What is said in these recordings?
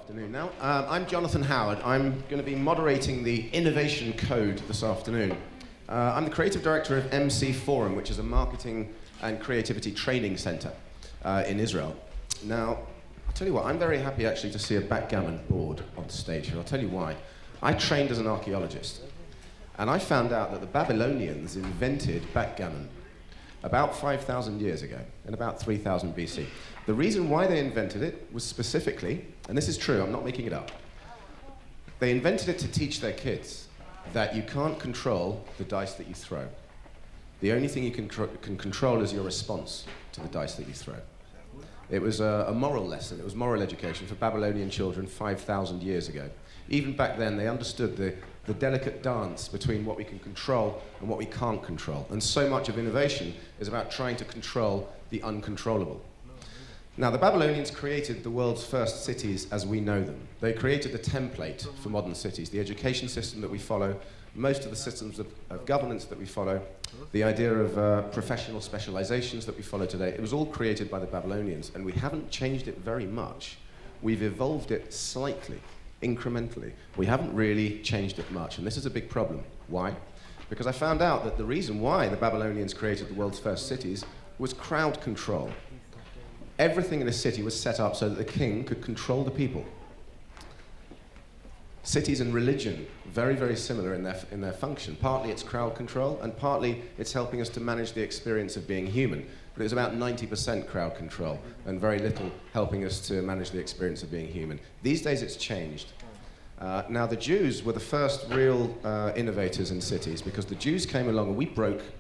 afternoon now. I'm Jonathan Howard. I'm going to be moderating the Innovation Code this afternoon. I'm the creative director of MC Forum, which is a marketing and creativity training center in Israel. Now, I'll tell you what, I'm very happy actually to see a backgammon board on stage here. I'll tell you why. I trained as an archaeologist, and I found out that the Babylonians invented backgammon about 5,000 years ago, in about 3000 BC. The reason why they invented it was specifically, and this is true, I'm not making it up, they invented it to teach their kids that you can't control the dice that you throw. The only thing you can control is your response to the dice that you throw. It was a moral lesson, it was moral education for Babylonian children 5,000 years ago. Even back then, they understood the delicate dance between what we can control and what we can't control. And so much of innovation is about trying to control the uncontrollable. Now, the Babylonians created the world's first cities as we know them. They created the template for modern cities, the education system that we follow, most of the systems of governance that we follow, the idea of professional specializations that we follow today. It was all created by the Babylonians, and we haven't changed it very much. We've evolved it slightly, incrementally. We haven't really changed it much, and this is a big problem. Why? Because I found out that the reason why the Babylonians created the world's first cities was crowd control. Everything in a city was set up so that the king could control the people. Cities and religion, very, very similar in their function. Partly it's crowd control, and partly it's helping us to manage the experience of being human. But it was about 90% crowd control, and very little helping us to manage the experience of being human. These days it's changed. Now the Jews were the first real innovators in cities, because the Jews came along and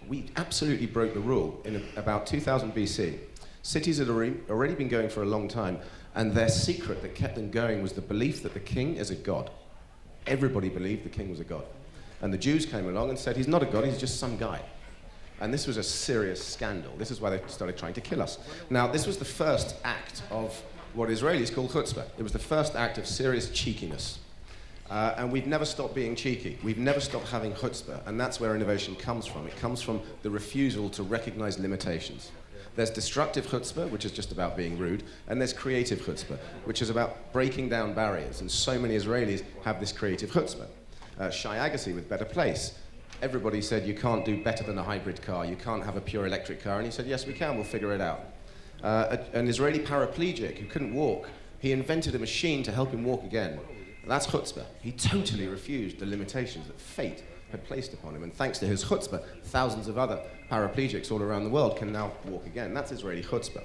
we absolutely broke the rule in about 2000 BC. Cities had already been going for a long time, and their secret that kept them going was the belief that the king is a god. Everybody believed the king was a god. And the Jews came along and said, he's not a god, he's just some guy. And this was a serious scandal. This is why they started trying to kill us. Now, this was the first act of what Israelis call chutzpah. It was the first act of serious cheekiness. And we've never stopped being cheeky. We've never stopped having chutzpah, and that's where innovation comes from. It comes from the refusal to recognize limitations. There's destructive chutzpah, which is just about being rude, and there's creative chutzpah, which is about breaking down barriers, and so many Israelis have this creative chutzpah. Shai Agassi with Better Place. Everybody said you can't do better than a hybrid car, you can't have a pure electric car, and he said, yes, we can, we'll figure it out. An Israeli paraplegic who couldn't walk, he invented a machine to help him walk again. That's chutzpah. He totally refused the limitations that fate had placed upon him, and thanks to his chutzpah, thousands of other paraplegics all around the world can now walk again. That's Israeli chutzpah.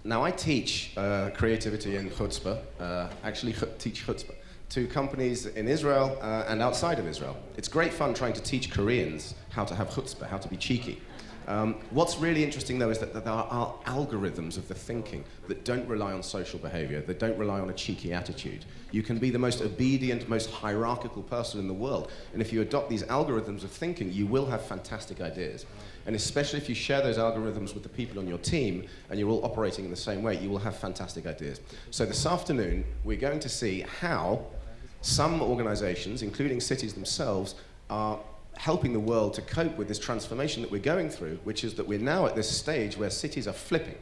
Now I teach creativity and chutzpah, actually teach chutzpah, to companies in Israel and outside of Israel. It's great fun trying to teach Koreans how to have chutzpah, how to be cheeky. What's really interesting, though, is that there are algorithms of the thinking that don't rely on social behavior, that don't rely on a cheeky attitude. You can be the most obedient, most hierarchical person in the world, and if you adopt these algorithms of thinking, you will have fantastic ideas. And especially if you share those algorithms with the people on your team, and you're all operating in the same way, you will have fantastic ideas. So this afternoon, we're going to see how some organizations, including cities themselves, are helping the world to cope with this transformation that we're going through, which is that we're now at this stage where cities are flipping.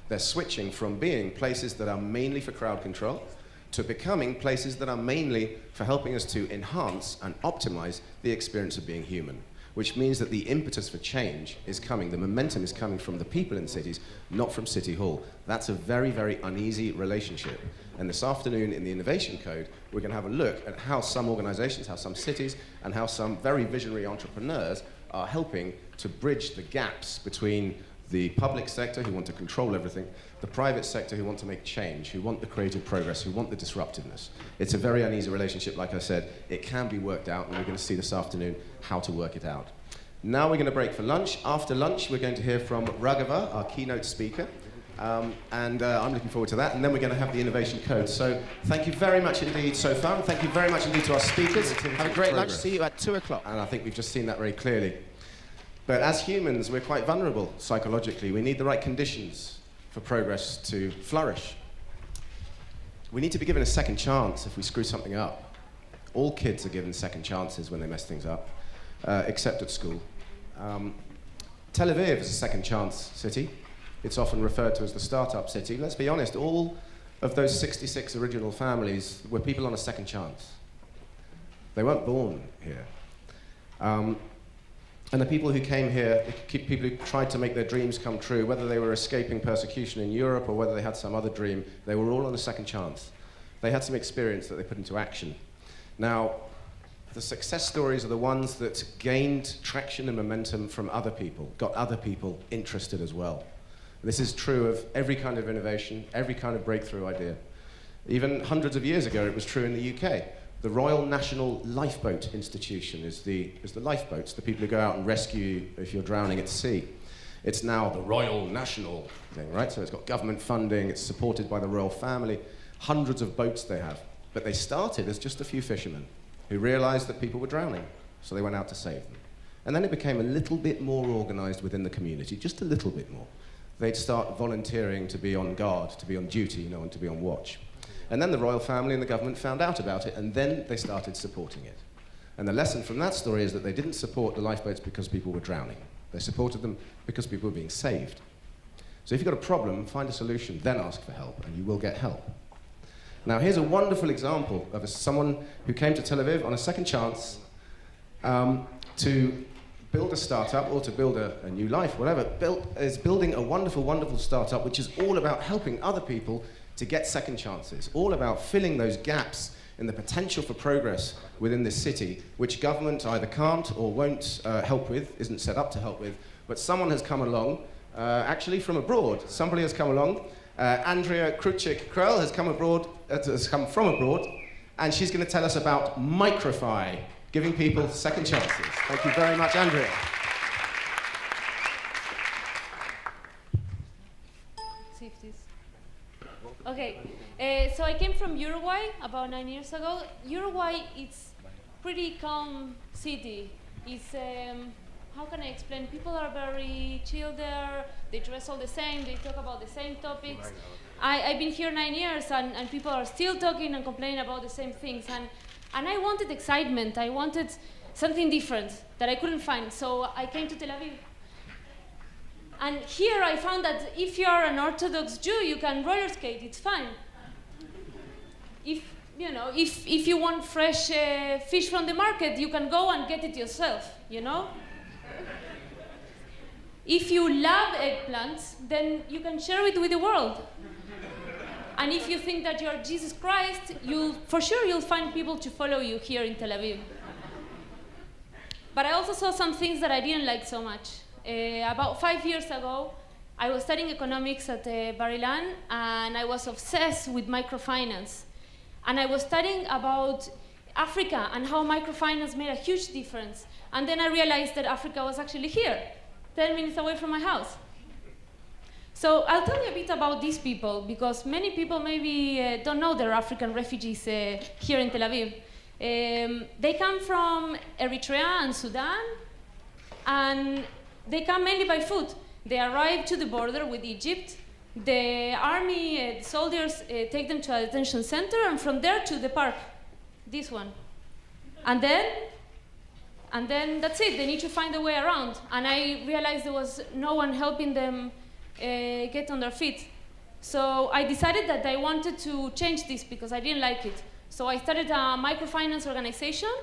They're switching from being places that are mainly for crowd control to becoming places that are mainly for helping us to enhance and optimize the experience of being human, which means that the impetus for change is coming. The momentum is coming from the people in cities, not from City Hall. That's a very, very uneasy relationship. And this afternoon in the Innovation Code, we're going to have a look at how some organizations, how some cities, and how some very visionary entrepreneurs are helping to bridge the gaps between the public sector, who want to control everything, the private sector, who want to make change, who want the creative progress, who want the disruptiveness. It's a very uneasy relationship, like I said. It can be worked out, and we're going to see this afternoon how to work it out. Now we're going to break for lunch. After lunch, we're going to hear from Raghava, our keynote speaker. I'm looking forward to that, and then we're going to have the Innovation Code. So thank you very much indeed so far, and thank you very much indeed to our speakers. Have a great lunch. See you at 2 o'clock. And I think we've just seen that very clearly. But as humans, we're quite vulnerable psychologically. We need the right conditions for progress to flourish. We need to be given a second chance if we screw something up. All kids are given second chances when they mess things up, except at school. Tel Aviv is a second chance city. It's often referred to as the startup city. Let's be honest, all of those 66 original families were people on a second chance. They weren't born here. And the people who came here, people who tried to make their dreams come true, whether they were escaping persecution in Europe or whether they had some other dream, they were all on a second chance. They had some experience that they put into action. Now, the success stories are the ones that gained traction and momentum from other people, got other people interested as well. This is true of every kind of innovation, every kind of breakthrough idea. Even hundreds of years ago, it was true in the UK. The Royal National Lifeboat Institution is the lifeboats, the people who go out and rescue you if you're drowning at sea. It's now the Royal National thing, right? So it's got government funding, it's supported by the royal family, hundreds of boats they have. But they started as just a few fishermen who realized that people were drowning, so they went out to save them. And then it became a little bit more organized within the community, just a little bit more. They'd start volunteering to be on guard, to be on duty, and to be on watch. And then the royal family and the government found out about it, and then they started supporting it. And the lesson from that story is that they didn't support the lifeboats because people were drowning. They supported them because people were being saved. So if you've got a problem, find a solution, then ask for help, and you will get help. Now, here's a wonderful example of someone who came to Tel Aviv on a second chance to build a startup or to build a new life, whatever. Is building a wonderful, wonderful startup which is all about helping other people to get second chances, all about filling those gaps in the potential for progress within this city, which government either can't or won't help with, isn't set up to help with, but someone has come along, actually from abroad. Somebody has come along. Andrea Kruchik Krell has come from abroad, and she's going to tell us about Microfy, giving people second chances. Thank you very much, Andrea. Okay, so I came from Uruguay about 9 years ago. Uruguay, it's pretty calm city. It's, how can I explain? People are very chill there. They dress all the same. They talk about the same topics. I've been here 9 years, and people are still talking and complaining about the same things. And I wanted excitement. I wanted something different that I couldn't find. So I came to Tel Aviv. And here I found that if you are an Orthodox Jew, you can roller skate. It's fine. If you want fresh fish from the market, you can go and get it yourself. If you love eggplants, then you can share it with the world. And if you think that you're Jesus Christ, for sure you'll find people to follow you here in Tel Aviv. But I also saw some things that I didn't like so much. About 5 years ago, I was studying economics at Bar-Ilan, and I was obsessed with microfinance. And I was studying about Africa and how microfinance made a huge difference. And then I realized that Africa was actually here, 10 minutes away from my house. So I'll tell you a bit about these people, because many people maybe don't know there are African refugees here in Tel Aviv. They come from Eritrea and Sudan, and they come mainly by foot. They arrive to the border with Egypt. The army soldiers take them to a detention center, and from there to the park, this one. And then that's it. They need to find a way around. And I realized there was no one helping them get on their feet. So I decided that I wanted to change this because I didn't like it. So I started a microfinance organization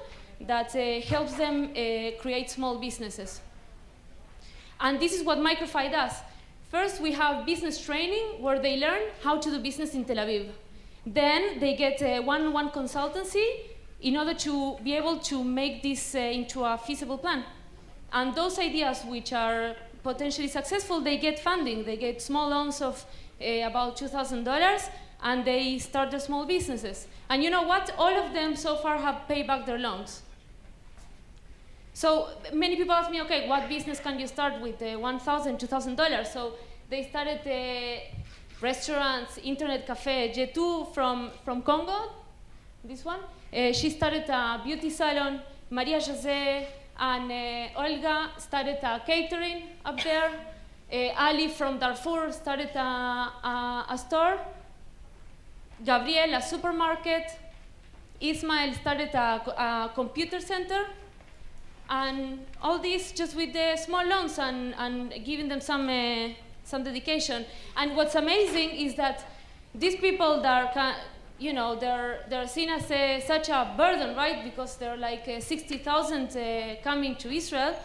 that helps them create small businesses. And this is what Microfy does. First, we have business training where they learn how to do business in Tel Aviv. Then they get a one-on-one consultancy in order to be able to make this into a feasible plan. And those ideas which are potentially successful, they get funding. They get small loans of about $2,000, and they start their small businesses. And you know what? All of them so far have paid back their loans. So many people ask me, okay, what business can you start with $1,000, $2,000? So they started restaurants, internet cafe. Jetu from Congo, this one. She started a beauty salon. Maria Jose and Olga started a catering up there. Ali from Darfur started a store. Gabriel, a supermarket. Ismail started a computer center. And all this just with the small loans and giving them some dedication. And what's amazing is that these people that are, they're seen as such a burden, right? Because they're like 60,000 coming to Israel.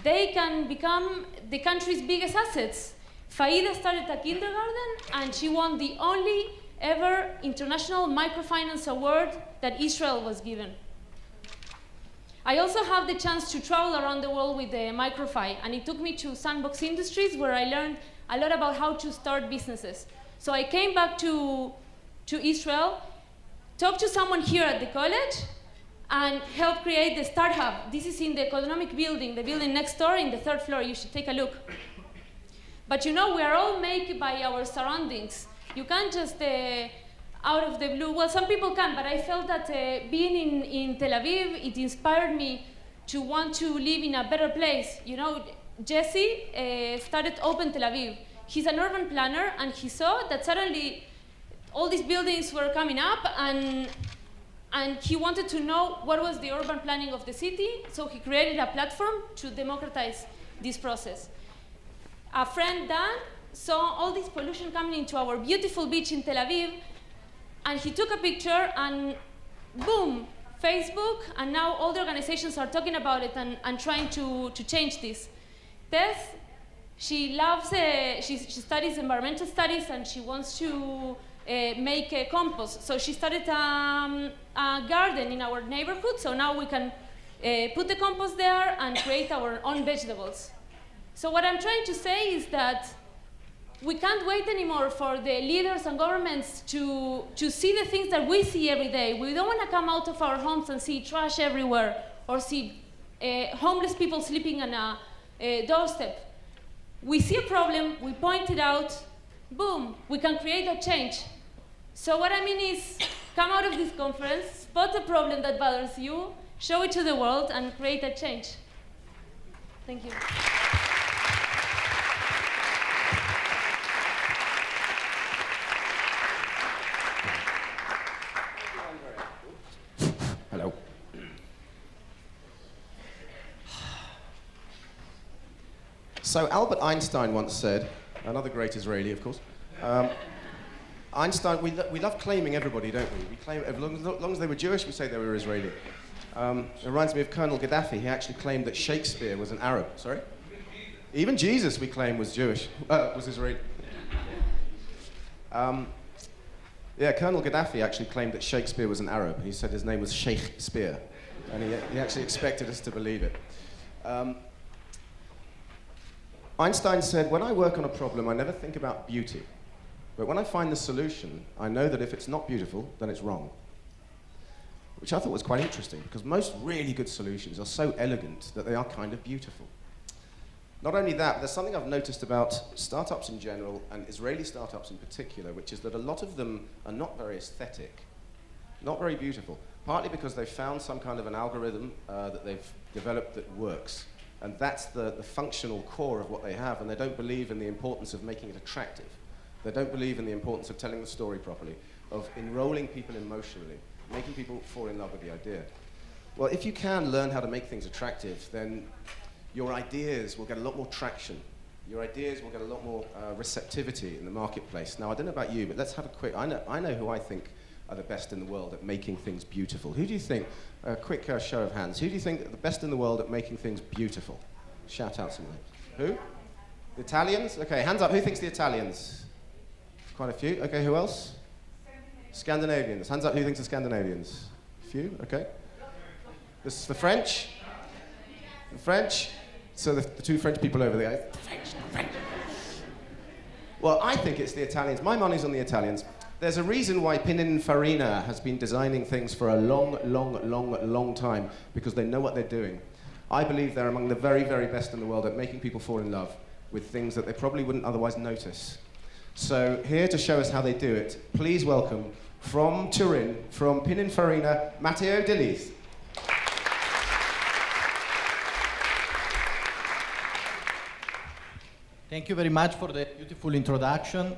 They can become the country's biggest assets. Faida started a kindergarten, and she won the only ever international microfinance award that Israel was given. I also have the chance to travel around the world with the Microfy, and it took me to Sandbox Industries, where I learned a lot about how to start businesses. So I came back to Israel, talked to someone here at the college, and helped create the Start Hub. This is in the economic building, the building next door in the 3rd floor. You should take a look. But we are all made by our surroundings. You can't just, out of the blue, well, some people can, but I felt that being in Tel Aviv, it inspired me to want to live in a better place. Jesse started Open Tel Aviv. He's an urban planner, and he saw that suddenly all these buildings were coming up, and he wanted to know what was the urban planning of the city, so he created a platform to democratize this process. A friend, Dan, saw all this pollution coming into our beautiful beach in Tel Aviv, and he took a picture, and boom, Facebook, and now all the organizations are talking about it and trying to change this. Tess, she loves, she studies environmental studies, and she wants to make a compost. So she started a garden in our neighborhood, so now we can put the compost there and create our own vegetables. So what I'm trying to say is that we can't wait anymore for the leaders and governments to see the things that we see every day. We don't want to come out of our homes and see trash everywhere, or see homeless people sleeping on a doorstep. We see a problem, we point it out, boom, we can create a change. So what I mean is, come out of this conference, spot a problem that bothers you, show it to the world, and create a change. Thank you. Hello. So Albert Einstein once said, another great Israeli, of course, Einstein, we love claiming everybody, don't we? We claim, as long as they were Jewish, we say they were Israeli. It reminds me of Colonel Gaddafi. He actually claimed that Shakespeare was an Arab. Sorry? Even Jesus, we claim, was Jewish, was Israeli. Colonel Gaddafi actually claimed that Shakespeare was an Arab. He said his name was Shakespeare, and he actually expected us to believe it. Einstein said, when I work on a problem, I never think about beauty. But when I find the solution, I know that if it's not beautiful, then it's wrong. Which I thought was quite interesting, because most really good solutions are so elegant that they are kind of beautiful. Not only that, but there's something I've noticed about startups in general, and Israeli startups in particular, which is that a lot of them are not very aesthetic, not very beautiful, partly because they've found some kind of an algorithm that they've developed that works. And that's the functional core of what they have, and they don't believe in the importance of making it attractive. They don't believe in the importance of telling the story properly, of enrolling people emotionally, making people fall in love with the idea. Well, if you can learn how to make things attractive, then your ideas will get a lot more traction. Your ideas will get a lot more receptivity in the marketplace. Now, I don't know about you, but let's have a quick, I know who I think are the best in the world at making things beautiful. Who do you think, a quick show of hands, who do you think are the best in the world at making things beautiful? Shout out some names. Who? The Italians? Okay, hands up, who thinks the Italians? Quite a few. Okay, who else? Scandinavians. Hands up, who thinks the Scandinavians? A few, okay. This is the French. The French. So the two French people over there. The French. Well, I think it's the Italians. My money's on the Italians. There's a reason why Pininfarina has been designing things for a long time, because they know what they're doing. I believe they're among the very, very best in the world at making people fall in love with things that they probably wouldn't otherwise notice. So here to show us how they do it, please welcome from Turin, from Pininfarina, Matteo de Lise. Thank you very much for the beautiful introduction.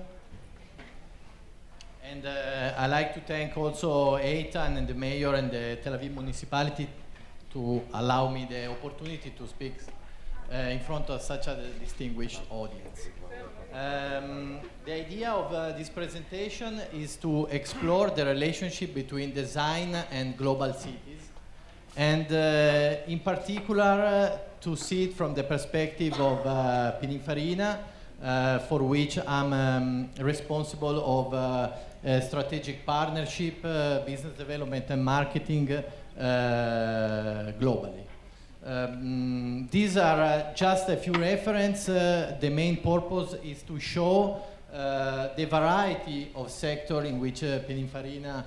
And I'd like to thank also Eitan and the mayor and the Tel Aviv Municipality to allow me the opportunity to speak in front of such a distinguished audience. The idea of this presentation is to explore the relationship between design and global cities, and in particular to see it from the perspective of Pininfarina, for which I'm responsible of strategic partnership, business development and marketing globally. These are just a few references. The main purpose is to show the variety of sectors in which Pininfarina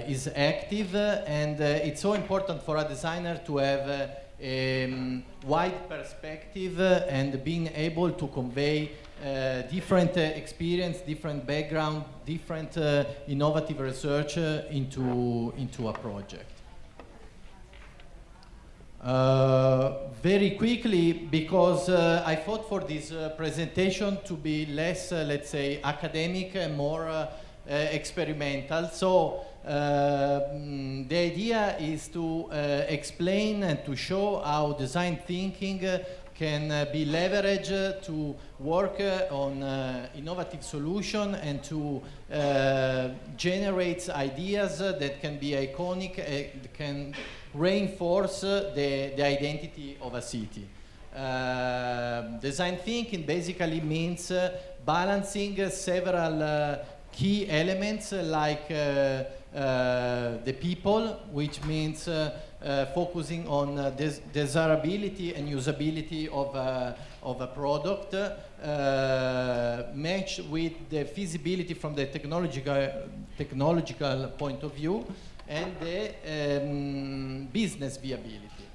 is active, and it's so important for a designer to have a wide perspective and being able to convey different experience, different background, different innovative research into a project. Very quickly, because I thought for this presentation to be less, let's say, academic and more experimental. So the idea is to explain and to show how design thinking can be leveraged to work on innovative solution and to generate ideas that can be iconic, can reinforce the identity of a city. Design thinking basically means balancing several key elements like the people, which means focusing on desirability and usability of a product, matched with the feasibility from the technological point of view, and the business viability.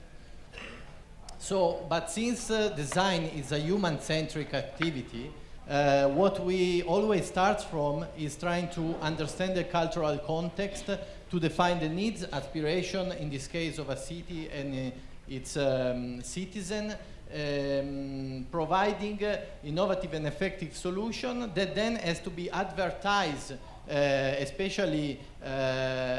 So, but since design is a human-centric activity, what we always start from is trying to understand the cultural context to define the needs, aspiration, in this case of a city and its citizen, providing innovative and effective solution that then has to be advertised, especially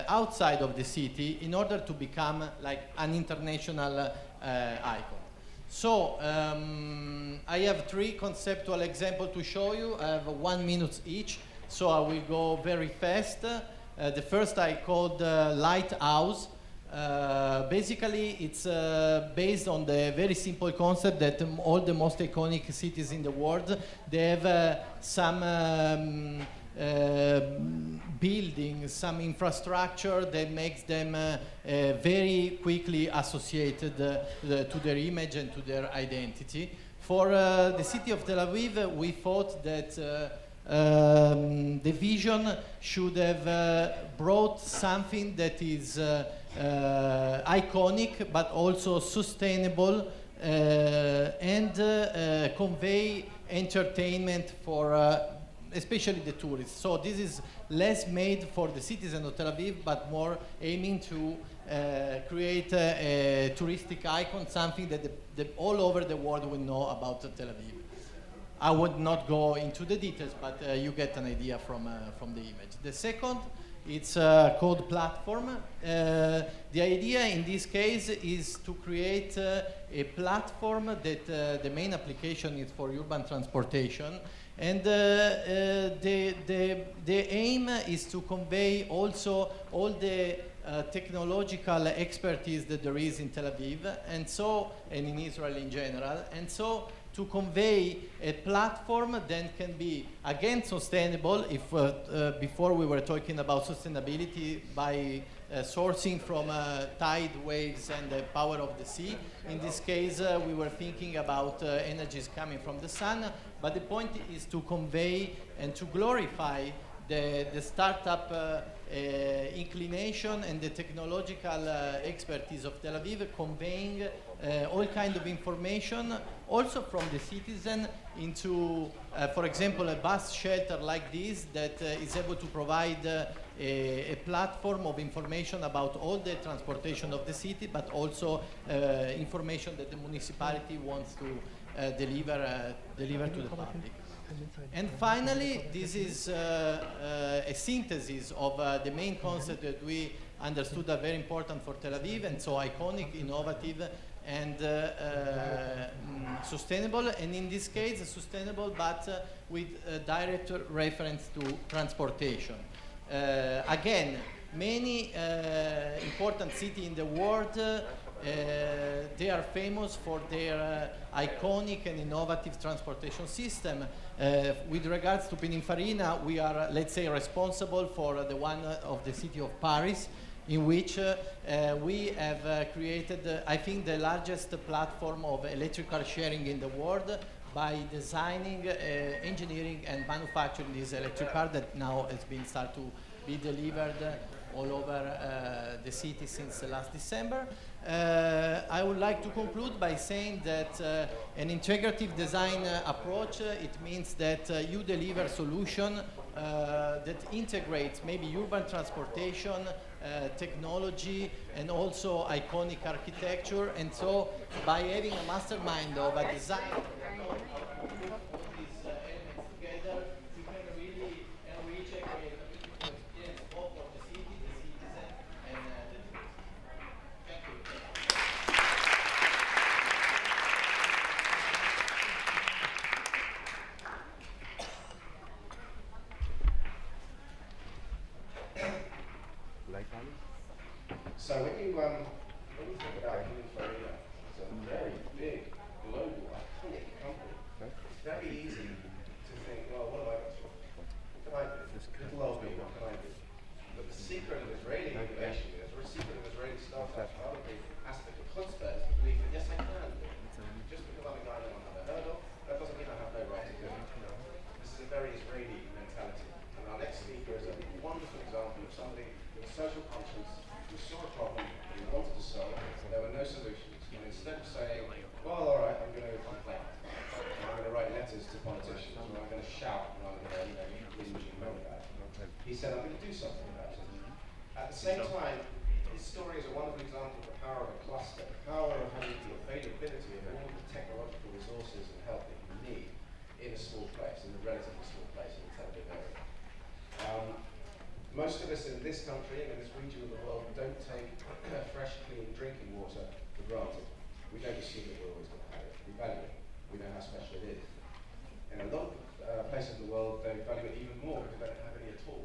outside of the city, in order to become like an international icon. So I have three conceptual examples to show you. I have 1 minute each, so I will go very fast. The first I called Lighthouse. Basically, it's based on the very simple concept that all the most iconic cities in the world, they have some building, some infrastructure that makes them very quickly associated to their image and to their identity. For the city of Tel Aviv, we thought that the vision should have brought something that is iconic but also sustainable and convey entertainment for especially the tourists. So this is less made for the citizens of Tel Aviv, but more aiming to create a touristic icon, something that all over the world will know about Tel Aviv. I would not go into the details, but you get an idea from the image. The second, it's called Platform. The idea in this case is to create a platform that the main application is for urban transportation. And the aim is to convey also all the technological expertise that there is in Tel Aviv, and in Israel in general, and so to convey a platform that can be again sustainable. If before we were talking about sustainability by sourcing from tide waves and the power of the sea, in this case we were thinking about energies coming from the sun. But the point is to convey and to glorify the startup inclination and the technological expertise of Tel Aviv, conveying all kinds of information also from the citizen into, for example, a bus shelter like this that is able to provide a platform of information about all the transportation of the city, but also information that the municipality wants to deliver to the public. And finally, this is a synthesis of the main concept that we understood are very important for Tel Aviv, and so iconic, innovative, and sustainable, and in this case sustainable but with a direct reference to transportation. Again, many important cities in the world, they are famous for their iconic and innovative transportation system. With regards to Pininfarina, we are, let's say, responsible for the one of the city of Paris, in which we have created, I think, the largest platform of electric car sharing in the world by designing, engineering, and manufacturing this electric car that now has been started to be delivered all over the city since last December. I would like to conclude by saying that an integrative design approach, it means that you deliver solution that integrates maybe urban transportation, technology, and also iconic architecture. And so by having a mastermind of a design So when you think about Pininfarina, it's a very big, global, iconic company. It's very easy to think, well, what have I got to do? What can I do? Little old me, what can I do? But the secret of Israeli innovation, the secret of Israeli startup, part of the aspect of chutzpah is to believe that yes, I can do it. Just because I'm a guy that I've never heard of, that doesn't mean I have no right to do it. This is a very Israeli mentality. And our next speaker is a wonderful example of somebody with a social conscience who saw a problem and he wanted to solve it. There were no solutions. And instead of saying, well, all right, I'm going to complain, or I'm going to write letters to politicians, or I'm going to shout, or I'm going to, whinge and moan about it, he said, I'm going to do something about it. At the same time, his story is a wonderful example of the power of a cluster, the power of having the availability of all the technological resources and help that you need in a small place, in a relatively small place in the Tel Aviv area. Most of us in this country and in this region of the world don't take fresh, clean drinking water for granted. We don't assume that we're always going to have it. We value it. We know how special it is. In a lot of places in the world, they value it even more because they don't have any at all.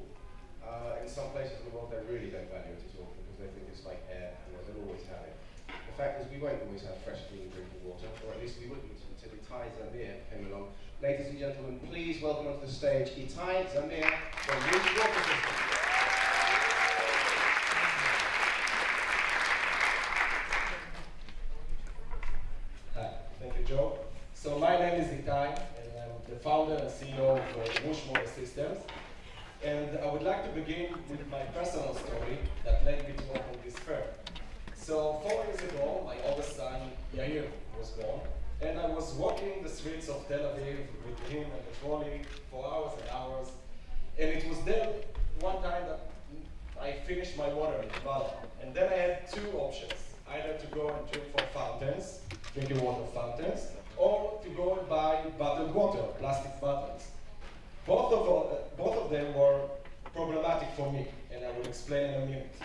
In some places in the world, they really don't value it at all because they think it's like air and they'll always have it. The fact is, we won't always have fresh, clean drinking water, or at least we wouldn't until Itay Zamir came along. Ladies and gentlemen, please welcome onto the stage Itay Zamir from Woosh Water Systems. Thank you, Joe. So my name is Itay, and I'm the founder and CEO of Woosh Water Systems. And I would like to begin with my personal story that led me to open this firm. So 4 years ago, my oldest son, Yair, was born, and I was walking the streets of Tel Aviv with him and the trolley for hours and hours. And it was then one time that I finished my water in the bottle. And then I had two options, either to go and drink from fountains, drinking water fountains, or to go and buy bottled water, plastic bottles. Both of them were problematic for me, and I will explain in a minute.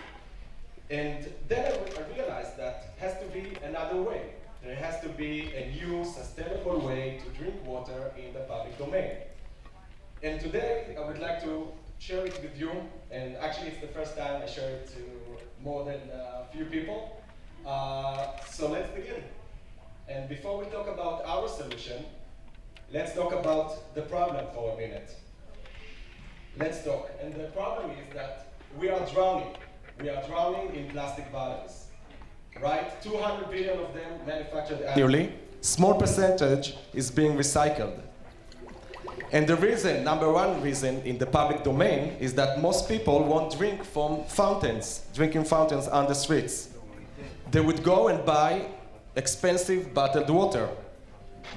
And then I realized that has to be another way. There has to be a new, sustainable way to drink water in the public domain. And today, I would like to share it with you, and actually it's the first time I share it to more than a few people. So let's begin. And before we talk about our solution, let's talk about the problem for a minute. Let's talk. And the problem is that we are drowning. We are drowning in plastic bottles, right? 200 billion of them manufactured annually. Small percentage is being recycled. And the reason, number one reason in the public domain is that most people won't drink from fountains, drinking fountains on the streets. They would go and buy expensive bottled water.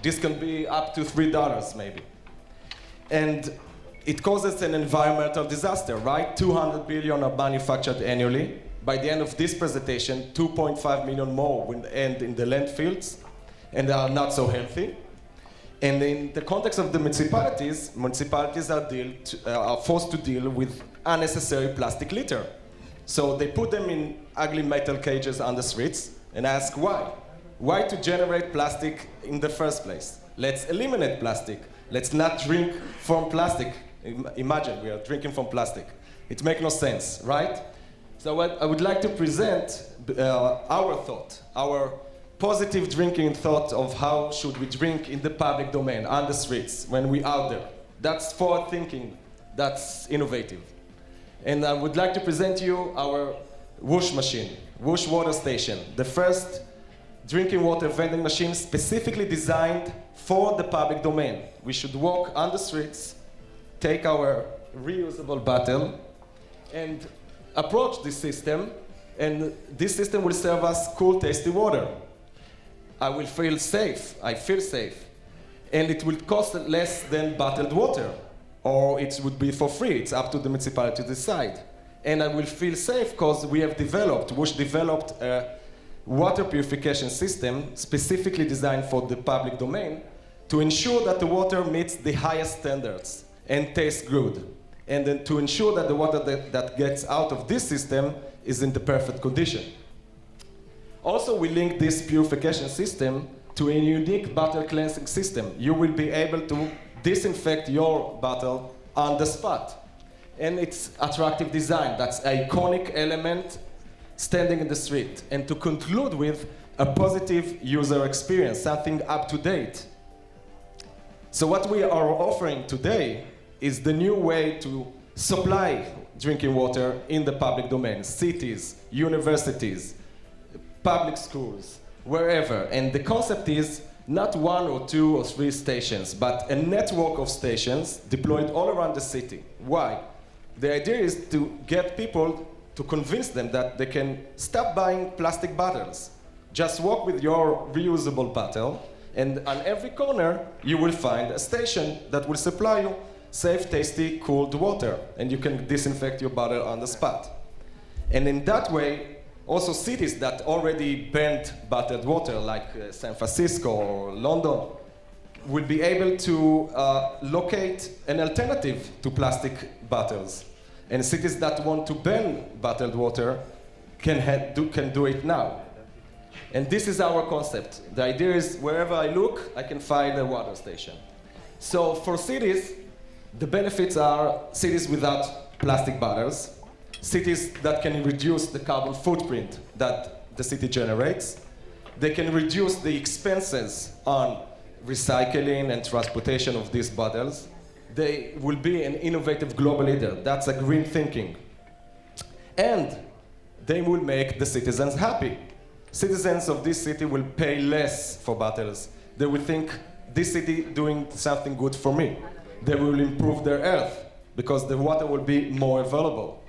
This can be up to $3 maybe. And it causes an environmental disaster, right? 200 billion are manufactured annually. By the end of this presentation, 2.5 million more will end in the landfills, and they are not so healthy. And in the context of the municipalities are forced to deal with unnecessary plastic litter. So they put them in ugly metal cages on the streets and ask why. why to generate plastic in the first place? Let's eliminate plastic. Let's not drink from plastic. Imagine we are drinking from plastic. It makes no sense, right? So what I would like to present our thought, our positive drinking thought of how should we drink in the public domain, on the streets, when we're out there. That's forward thinking, that's innovative. And I would like to present you our Woosh machine, Woosh water station, the first drinking water vending machine specifically designed for the public domain. We should walk on the streets, take our reusable bottle, and approach this system, and this system will serve us cool, tasty water. I will feel safe, I feel safe. And it will cost less than bottled water, or it would be for free. It's up to the municipality to decide. And I will feel safe because we have developed, Woosh developed a water purification system specifically designed for the public domain to ensure that the water meets the highest standards and tastes good. And then to ensure that the water that gets out of this system is in the perfect condition. Also, we link this purification system to a unique bottle cleansing system. You will be able to disinfect your bottle on the spot. And it's attractive design. That's an iconic element standing in the street. And to conclude with a positive user experience, something up to date. So what we are offering today is the new way to supply drinking water in the public domain, cities, universities, public schools, wherever. And the concept is not 1 or 2 or 3 stations, but a network of stations deployed all around the city. Why? The idea is to get people to convince them that they can stop buying plastic bottles. Just walk with your reusable bottle, and on every corner you will find a station that will supply you safe, tasty, cooled water, and you can disinfect your bottle on the spot. And in that way, also cities that already banned bottled water, like San Francisco or London, will be able to locate an alternative to plastic bottles. And cities that want to ban bottled water can do it now. And this is our concept. The idea is wherever I look, I can find a water station. So for cities, the benefits are cities without plastic bottles, cities that can reduce the carbon footprint that the city generates. They can reduce the expenses on recycling and transportation of these bottles. They will be an innovative global leader. That's a green thinking. And they will make the citizens happy. Citizens of this city will pay less for bottles. They will think, this city doing something good for me. They will improve their health because the water will be more available.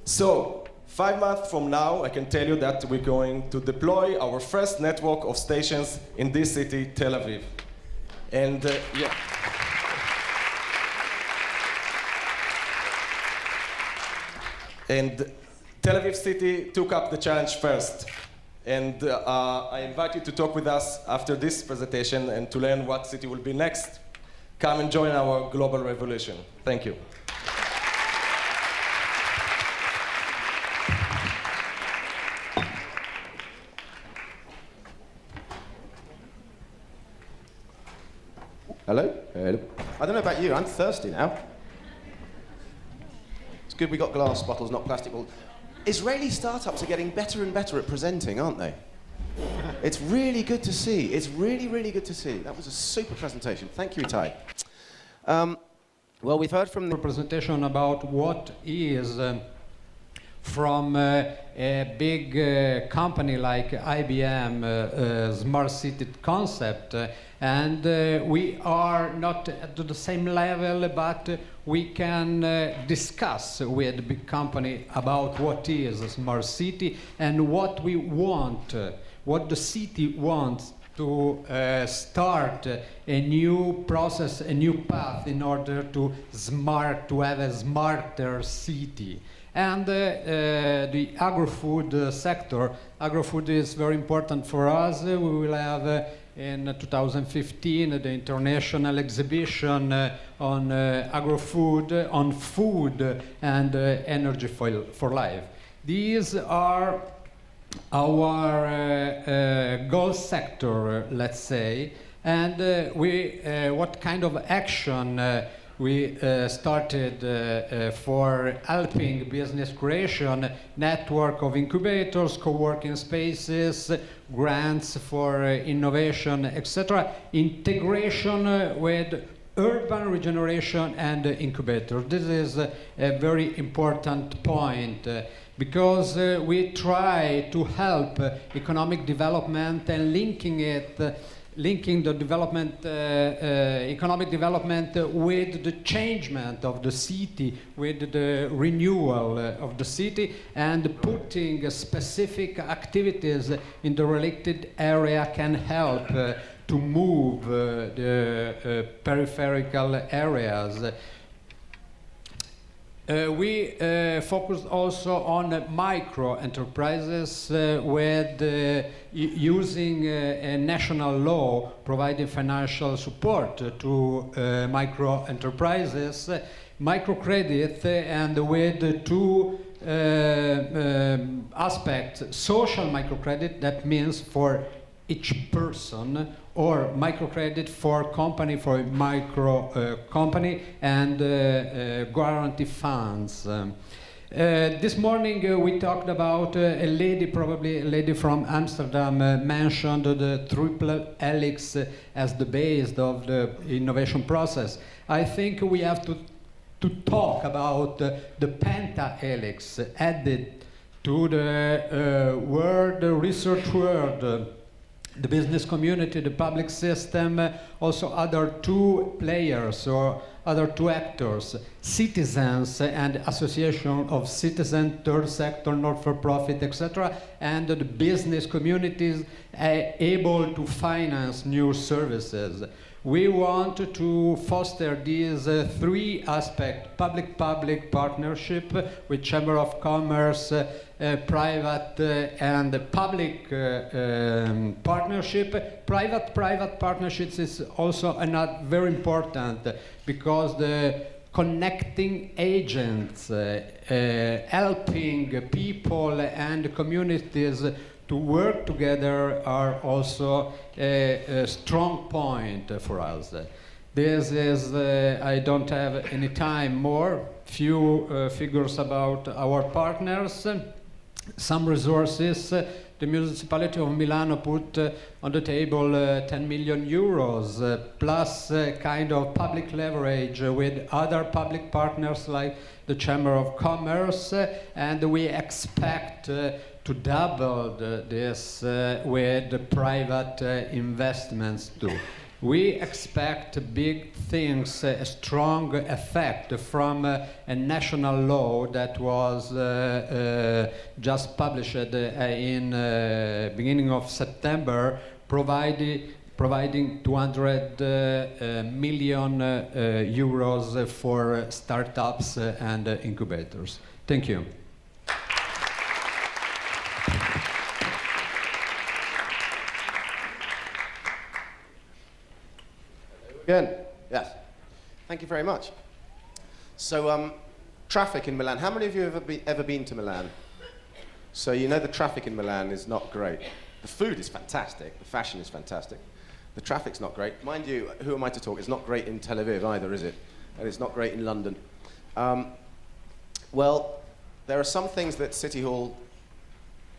So, 5 months from now, I can tell you that we're going to deploy our first network of stations in this city, Tel Aviv. And yeah. And Tel Aviv city took up the challenge first. And I invite you to talk with us after this presentation and to learn what city will be next. Come and join our global revolution. Thank you. Hello? Hello. I don't know about you, I'm thirsty now. It's good we got glass bottles, not plastic bottles. Israeli startups are getting better and better at presenting, aren't they? It's really good to see. It's really, really good to see. That was a super presentation. Thank you, Itay. Well, we've heard from the presentation about what is from a big company like IBM, smart city concept, and we are not at the same level, but we can discuss with the big company about what is a smart city and what we want, what the city wants to start a new process, a new path in order to have a smarter city. And the agro-food sector, agro-food is very important for us. We will have in 2015 the international exhibition on agro-food, on food and energy for life. These are our goal sector, let's say, and what kind of action we started for helping business creation, network of incubators, co-working spaces, grants for innovation, etc., integration with urban regeneration and incubators. This is a very important point because we try to help economic development and linking the development, economic development with the changement of the city, with the renewal of the city, and putting specific activities in the related area can help to move the peripheral areas. We focused also on micro enterprises with using a national law providing financial support to micro enterprises, microcredit, and with two aspects: social microcredit, that means for each person, or microcredit for company, for micro company, and guarantee funds. This morning we talked about a lady, probably a lady from Amsterdam, mentioned the triple helix as the base of the innovation process. I think we have to talk about the pentahelix added to the world, the research world, the business community, the public system, also other two players or other two actors, citizens and association of citizens, third sector, not-for-profit, etc., and the business communities able to finance new services. We want to foster these three aspects: public-public partnership with Chamber of Commerce, private and public partnership. Private partnerships is also another very important because the connecting agents, helping people and communities to work together are also a strong point for us. This is, I don't have any time more, few figures about our partners, some resources. The Municipality of Milan put on the table 10 million euros, plus kind of public leverage with other public partners like the Chamber of Commerce, and we expect to double this with private investments too. We expect big things, a strong effect from a national law that was just published in beginning of September, providing 200 million euros for startups and incubators. Thank you. Good. Yes. Thank you very much. So, traffic in Milan. How many of you have ever been to Milan? So you know the traffic in Milan is not great. The food is fantastic. The fashion is fantastic. The traffic's not great. Mind you, who am I to talk? It's not great in Tel Aviv either, is it? And it's not great in London. Well, there are some things that City Hall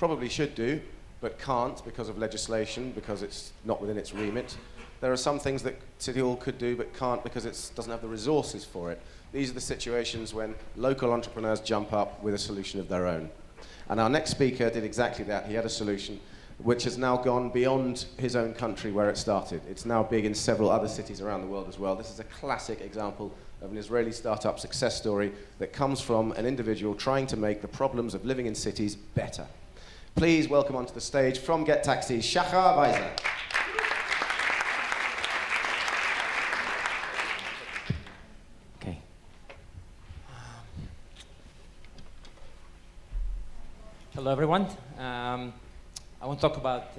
probably should do, but can't because of legislation, because it's not within its remit. There are some things that City Hall could do but can't because it doesn't have the resources for it. These are the situations when local entrepreneurs jump up with a solution of their own. And our next speaker did exactly that. He had a solution which has now gone beyond his own country where it started. It's now big in several other cities around the world as well. This is a classic example of an Israeli startup success story that comes from an individual trying to make the problems of living in cities better. Please welcome onto the stage from Get Taxis, Shahar Waiser. Hello, everyone. I won't talk about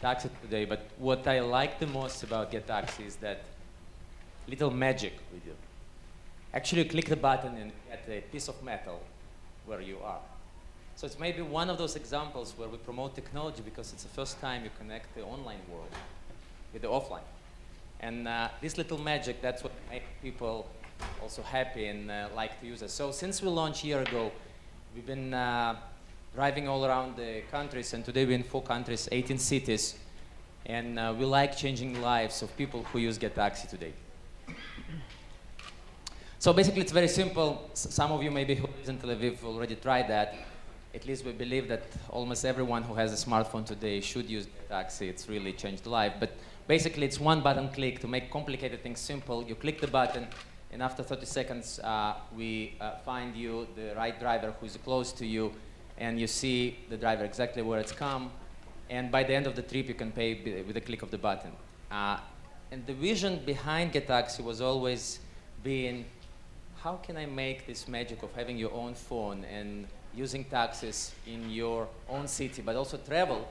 taxi today, but what I like the most about Get Taxi is that little magic we do. Actually, click the button and get a piece of metal where you are. So it's maybe one of those examples where we promote technology because it's the first time you connect the online world with the offline. And this little magic, that's what makes people also happy and like to use it. So since we launched a year ago, we've been driving all around the countries, and today we're in 4 countries, 18 cities, and we like changing the lives of people who use Get Taxi today. So basically it's very simple. Some of you maybe who live in Tel Aviv already tried that. At least we believe that almost everyone who has a smartphone today should use Get Taxi. It's really changed life. But basically it's one button click to make complicated things simple. You click the button, and after 30 seconds, we find you the right driver who's close to you, and you see the driver exactly where it's come. And by the end of the trip, you can pay with a click of the button. And the vision behind Get Taxi was always being, how can I make this magic of having your own phone and using taxis in your own city, but also travel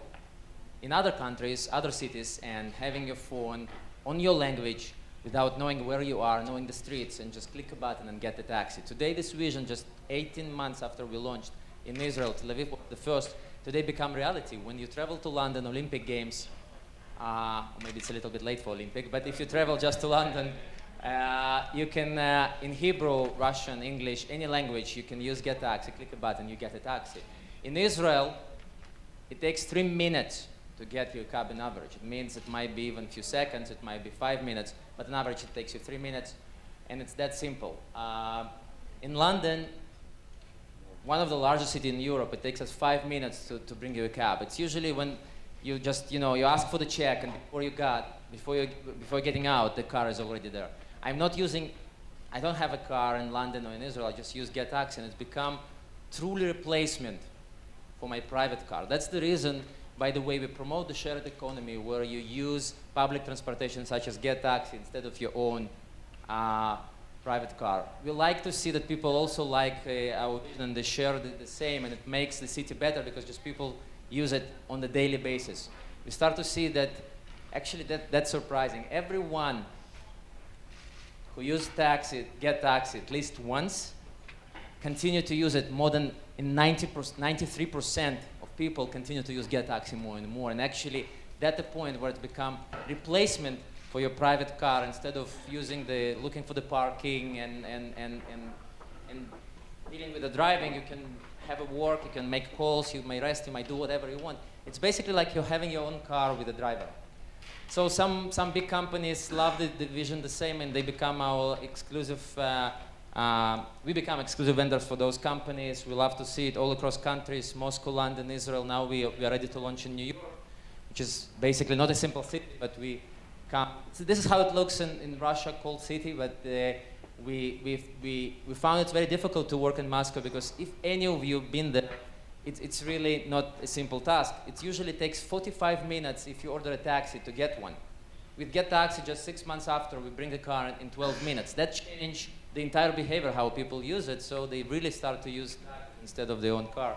in other countries, other cities, and having your phone on your language without knowing where you are, knowing the streets, and just click a button and get the taxi. Today, this vision, just 18 months after we launched in Israel, Tel Aviv was the first, today become reality. When you travel to London Olympic Games, or maybe it's a little bit late for Olympic, but if you travel just to London, you can, in Hebrew, Russian, English, any language, you can use Get Taxi, click a button, you get a taxi. In Israel, it takes 3 minutes to get your cab on average. It means it might be even a few seconds, it might be 5 minutes, but on average it takes you 3 minutes, and it's that simple. In London, one of the largest cities in Europe, it takes us 5 minutes to bring you a cab. It's usually when you just, you ask for the check, and before getting out, the car is already there. I don't have a car in London or in Israel, I just use Get Taxi, and it's become truly replacement for my private car. That's the reason, by the way, we promote the shared economy where you use public transportation such as Get Taxi instead of your own private car. We like to see that people also like our vision and they share the same, and it makes the city better because just people use it on the daily basis. We start to see that actually that's surprising. Everyone who used Get Taxi at least once, continue to use it more than 93% of people continue to use Get Taxi more and more. And actually, that's the point where it's become replacement for your private car instead of looking for the parking and dealing with the driving. You can have a work, you can make calls, you may rest, you might do whatever you want. It's basically like you're having your own car with a driver. So some big companies love the vision the same, and they become our exclusive, we become exclusive vendors for those companies. We love to see it all across countries, Moscow, London, Israel. Now we are ready to launch in New York, which is basically not a simple city, but we come. So this is how it looks in Russia, cold city, but we found it very difficult to work in Moscow because if any of you have been there, it's really not a simple task. It usually takes 45 minutes if you order a taxi to get one. With Get Taxi, just 6 months after, we bring a car in 12 minutes. That changed the entire behavior, how people use it, so they really start to use taxi instead of their own car.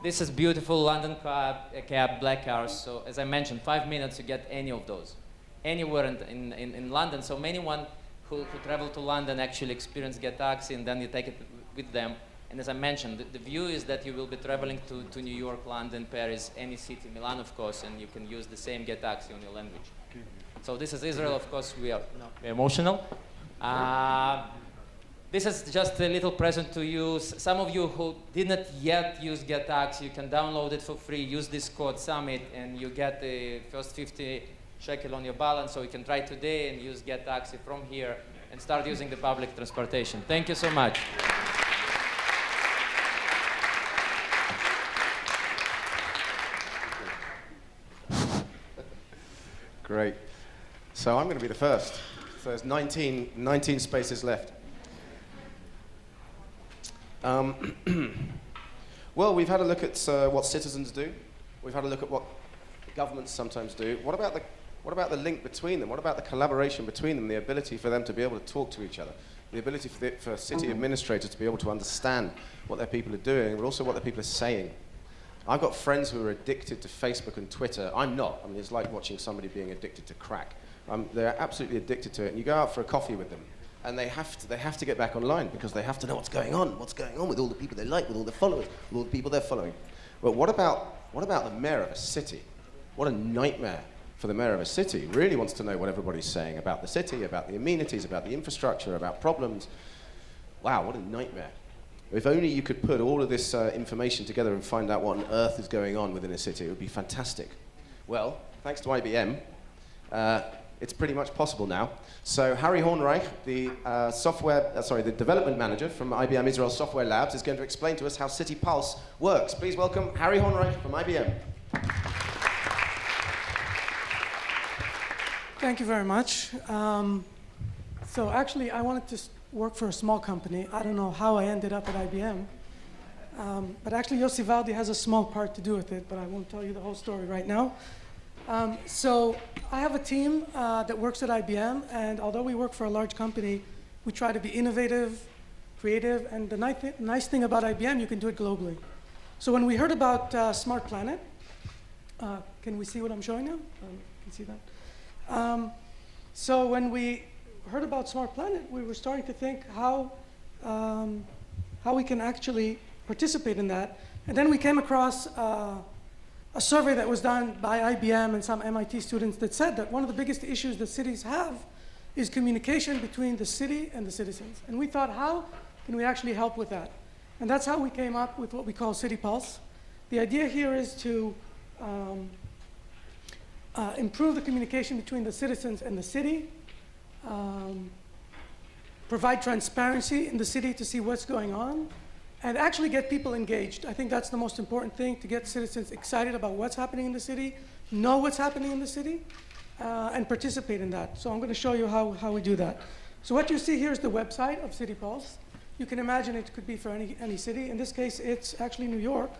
This is beautiful London cab, black cars. So as I mentioned, 5 minutes you get any of those, anywhere in London. So anyone who travel to London actually experience Get Taxi, and then you take it with them. And as I mentioned, the view is that you will be traveling to New York, London, Paris, any city, Milan, of course, and you can use the same Get Taxi on your language. So this is Israel, of course, we're emotional. This is just a little present to you. Some of you who did not yet use Get Taxi, you can download it for free, use this code SUMMIT, and you get the first 50 shekel on your balance, so you can try today and use Get Taxi from here and start using the public transportation. Thank you so much. Great. So I'm going to be the first. So there's 19 spaces left. Well, we've had a look at what citizens do. We've had a look at what governments sometimes do. What about the link between them? What about the collaboration between them, the ability for them to be able to talk to each other, the ability for city administrators to be able to understand what their people are doing, but also what their people are saying? I've got friends who are addicted to Facebook and Twitter. I'm not. I mean, it's like watching somebody being addicted to crack. They're absolutely addicted to it. And you go out for a coffee with them, and they have to get back online because they have to know what's going on with all the people they like, with all the followers, with all the people they're following. But what about the mayor of a city? What a nightmare for the mayor of a city. Really wants to know what everybody's saying about the city, about the amenities, about the infrastructure, about problems. Wow, what a nightmare. If only you could put all of this information together and find out what on earth is going on within a city, it would be fantastic. Well, thanks to IBM, it's pretty much possible now. So Harry Hornreich, the the development manager from IBM Israel Software Labs, is going to explain to us how City Pulse works. Please welcome Harry Hornreich from IBM. Thank you very much. So actually, I wanted to work for a small company. I don't know how I ended up at IBM. But actually, Yossi Valdi has a small part to do with it, but I won't tell you the whole story right now. So I have a team that works at IBM, and although we work for a large company, we try to be innovative, creative, and the nice thing about IBM, you can do it globally. So when we heard about Smart Planet, can we see what I'm showing now? Can you see that? So when we heard about Smart Planet, we were starting to think how we can actually participate in that. And then we came across a survey that was done by IBM and some MIT students that said that one of the biggest issues that cities have is communication between the city and the citizens. And we thought, how can we actually help with that? And that's how we came up with what we call City Pulse. The idea here is to improve the communication between the citizens and the city, provide transparency in the city to see what's going on, and actually get people engaged. I think that's the most important thing, to get citizens excited about what's happening in the city, know what's happening in the city, and participate in that. So I'm going to show you how we do that. So what you see here is the website of City Pulse. You can imagine it could be for any city. In this case, it's actually New York.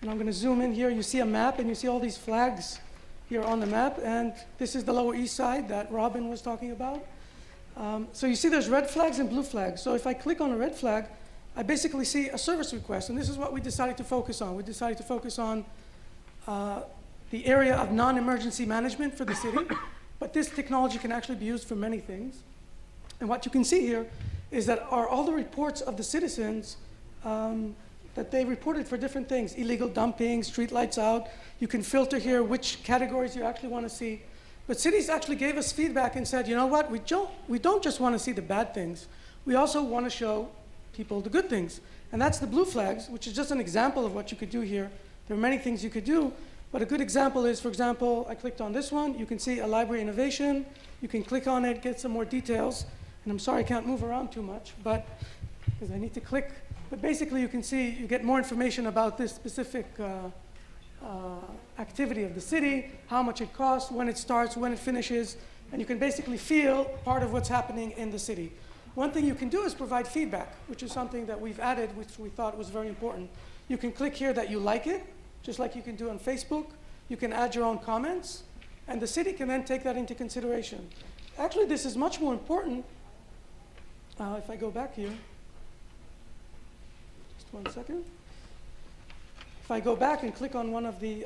And I'm going to zoom in here. You see a map, and you see all these flags here on the map. And this is the Lower East Side that Robin was talking about. So you see there's red flags and blue flags. So if I click on a red flag, I basically see a service request, and this is what we decided to focus on. We decided to focus on the area of non-emergency management for the city, but this technology can actually be used for many things. And what you can see here is that are all the reports of the citizens that they reported for different things: illegal dumping, street lights out. You can filter here which categories you actually want to see. But cities actually gave us feedback and said, you know what, we don't just want to see the bad things. We also want to show people the good things. And that's the blue flags, which is just an example of what you could do here. There are many things you could do, but a good example is, for example, I clicked on this one. You can see a library innovation. You can click on it, get some more details. And I'm sorry I can't move around too much, but because I need to click. But basically, you can see you get more information about this specific activity of the city, how much it costs, when it starts, when it finishes, and you can basically feel part of what's happening in the city. One thing you can do is provide feedback, which is something that we've added, which we thought was very important. You can click here that you like it, just like you can do on Facebook. You can add your own comments, and the city can then take that into consideration. Actually, this is much more important. If I go back here, just 1 second. If I go back and click on one of the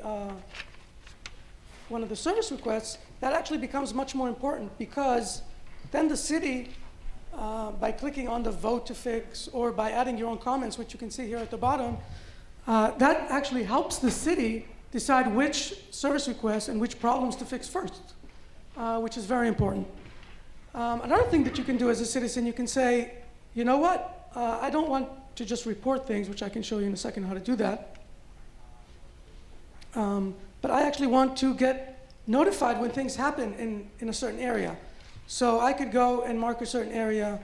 service requests, that actually becomes much more important, because then the city, by clicking on the vote to fix or by adding your own comments, which you can see here at the bottom, that actually helps the city decide which service requests and which problems to fix first, which is very important. Another thing that you can do as a citizen, you can say, you know what, I don't want to just report things, which I can show you in a second how to do that, but I actually want to get notified when things happen in a certain area. So I could go and mark a certain area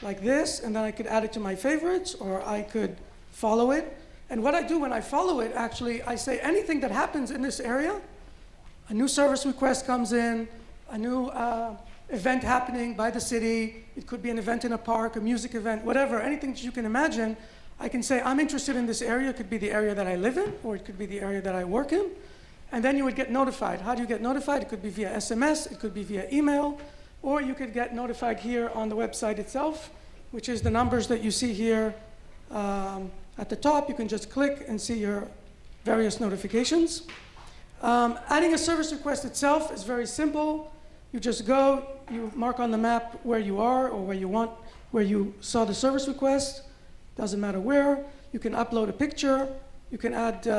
like this, and then I could add it to my favorites, or I could follow it. And what I do when I follow it, actually, I say anything that happens in this area, a new service request comes in, a new event happening by the city, it could be an event in a park, a music event, whatever, anything that you can imagine, I can say, I'm interested in this area. It could be the area that I live in, or it could be the area that I work in. And then you would get notified. How do you get notified? It could be via SMS, it could be via email, or you could get notified here on the website itself, which is the numbers that you see here at the top. You can just click and see your various notifications. Adding a service request itself is very simple. You just go, you mark on the map where you are or where you saw the service request. Doesn't matter where. You can upload a picture. You can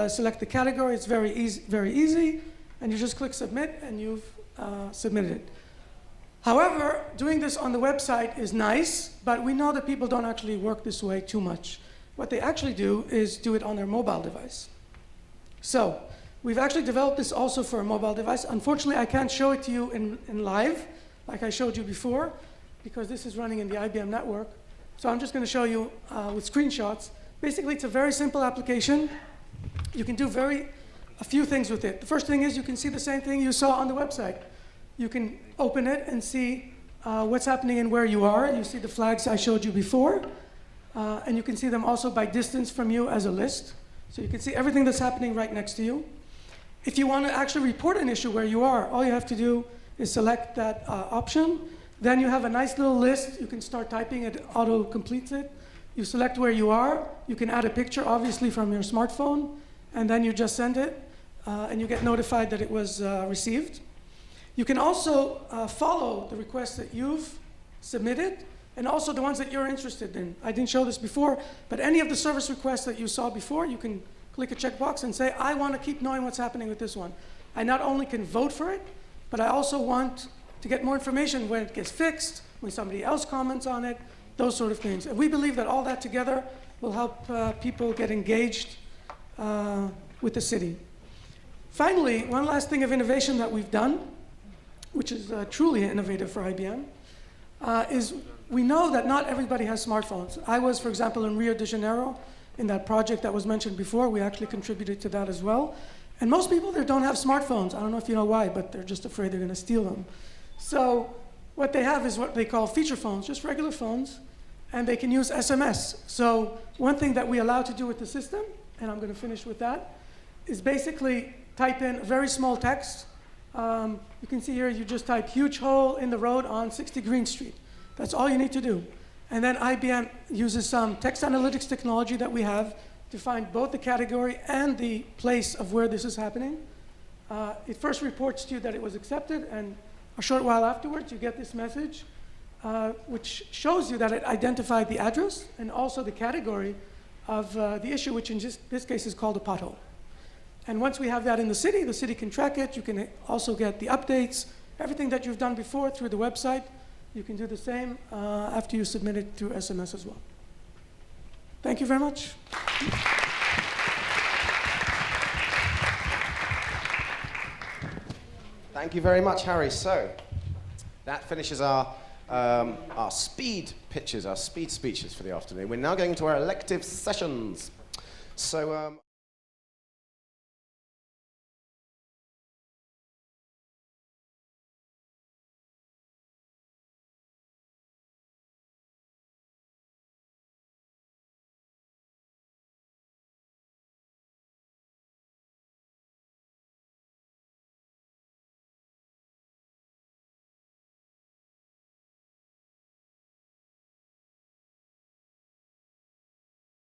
select the category. It's very easy. And you just click submit, and you've submitted it. However, doing this on the website is nice, but we know that people don't actually work this way too much. What they actually do is do it on their mobile device. So we've actually developed this also for a mobile device. Unfortunately, I can't show it to you in live, like I showed you before, because this is running in the IBM network. So I'm just going to show you with screenshots. Basically, it's a very simple application. You can do a few things with it. The first thing is you can see the same thing you saw on the website. You can open it and see what's happening and where you are. You see the flags I showed you before. And you can see them also by distance from you as a list. So you can see everything that's happening right next to you. If you want to actually report an issue where you are, all you have to do is select that option. Then you have a nice little list. You can start typing, it auto-completes it. You select where you are. You can add a picture, obviously, from your smartphone. And then you just send it. And you get notified that it was received. You can also follow the requests that you've submitted and also the ones that you're interested in. I didn't show this before, but any of the service requests that you saw before, you can click a checkbox and say, I want to keep knowing what's happening with this one. I not only can vote for it, but I also want to get more information when it gets fixed, when somebody else comments on it, those sort of things. And we believe that all that together will help people get engaged with the city. Finally, one last thing of innovation that we've done, which is truly innovative for IBM, is we know that not everybody has smartphones. I was, for example, in Rio de Janeiro in that project that was mentioned before. We actually contributed to that as well. And most people there don't have smartphones. I don't know if you know why, but they're just afraid they're going to steal them. So what they have is what they call feature phones, just regular phones, and they can use SMS. So one thing that we allow to do with the system, and I'm going to finish with that, is basically type in very small text. You can see here, you just type huge hole in the road on 60 Green Street. That's all you need to do. And then IBM uses some text analytics technology that we have to find both the category and the place of where this is happening. It first reports to you that it was accepted, and a short while afterwards, you get this message, which shows you that it identified the address and also the category of the issue, which in this case is called a pothole. And once we have that in the city can track it. You can also get the updates, everything that you've done before through the website. You can do the same after you submit it through SMS as well. Thank you very much. Thank you very much, Harry. So that finishes our speed pitches, our speed speeches for the afternoon. We're now going to our elective sessions. So.